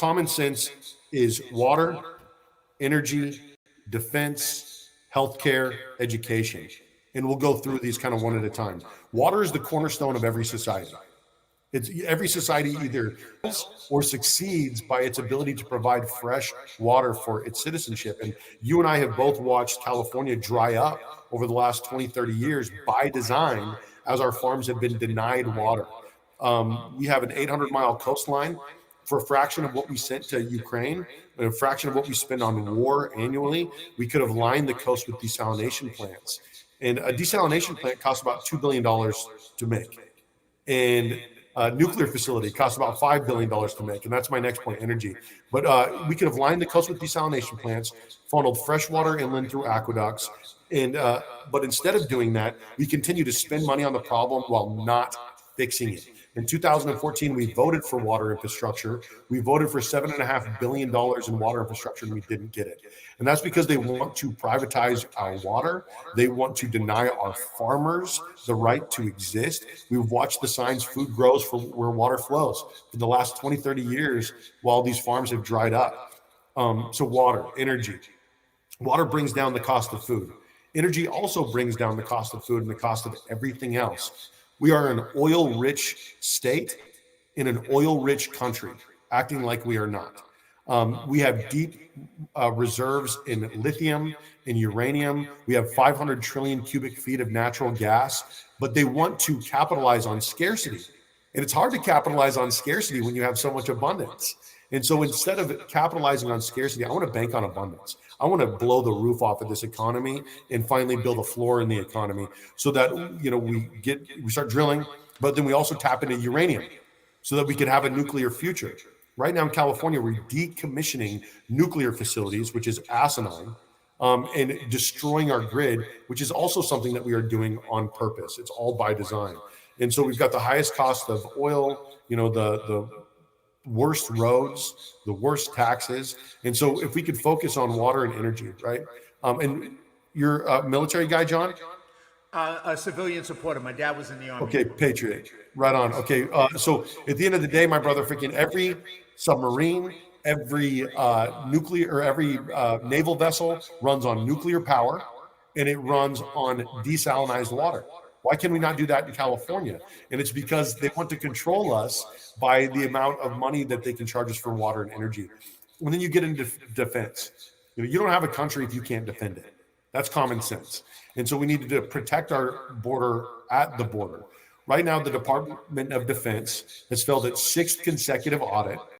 Common sense is water, energy, defense, healthcare, education. And we'll go through these kind of one at a time. Water is the cornerstone of every society. It's every society either fails or succeeds by its ability to provide fresh water for its citizenship. And you and I have both watched California dry up over the last 20, 30 years by design as our farms have been denied water. We have an 800-mile coastline. For a fraction of what we sent to Ukraine, and a fraction of what we spend on war annually, we could have lined the coast with desalination plants. And a desalination plant costs about $2 billion to make. And a nuclear facility costs about $5 billion to make. And that's my next point, energy. But we could have lined the coast with desalination plants, funneled fresh water inland through aqueducts. And but instead of doing that, we continue to spend money on the problem while not fixing it. In 2014, we voted for water infrastructure. We voted for $7.5 billion in water infrastructure, and we didn't get it. And that's because they want to privatize our water. They want to deny our farmers the right to exist. We've watched the signs food grows for where water flows for the last 20, 30 years while these farms have dried up. So water, energy. Water brings down the cost of food. Energy also brings down the cost of food and the cost of everything else. We are an oil-rich state in an oil-rich country, acting like we are not. We have deep reserves in lithium, in uranium. We have 500 trillion cubic feet of natural gas, but they want to capitalize on scarcity. And it's hard to capitalize on scarcity when you have so much abundance. And so instead of capitalizing on scarcity, I want to bank on abundance. I want to blow the roof off of this economy and finally build a floor in the economy so that, we start drilling, but then we also tap into uranium so that we can have a nuclear future. Right now in California, we're decommissioning nuclear facilities, which is asinine, and destroying our grid, which is also something that we are doing on purpose. It's all by design. And so we've got the highest cost of oil, the worst roads, the worst taxes. And so if we could focus on water and energy, right? And you're a military guy, John? A civilian supporter. My dad was in the Army. Okay, patriot. Right on. Okay, so at the end of the day, my brother, freaking every submarine, every nuclear or every naval vessel runs on nuclear power, and it runs on desalinized water. Why can we not do that in California? And it's because they want to control us by the amount of money that they can charge us for water and energy. And then you get into defense. You don't have a country if you can't defend it. That's common sense. And so we need to protect our border at the border. Right now, the Department of Defense has failed its 6th consecutive audit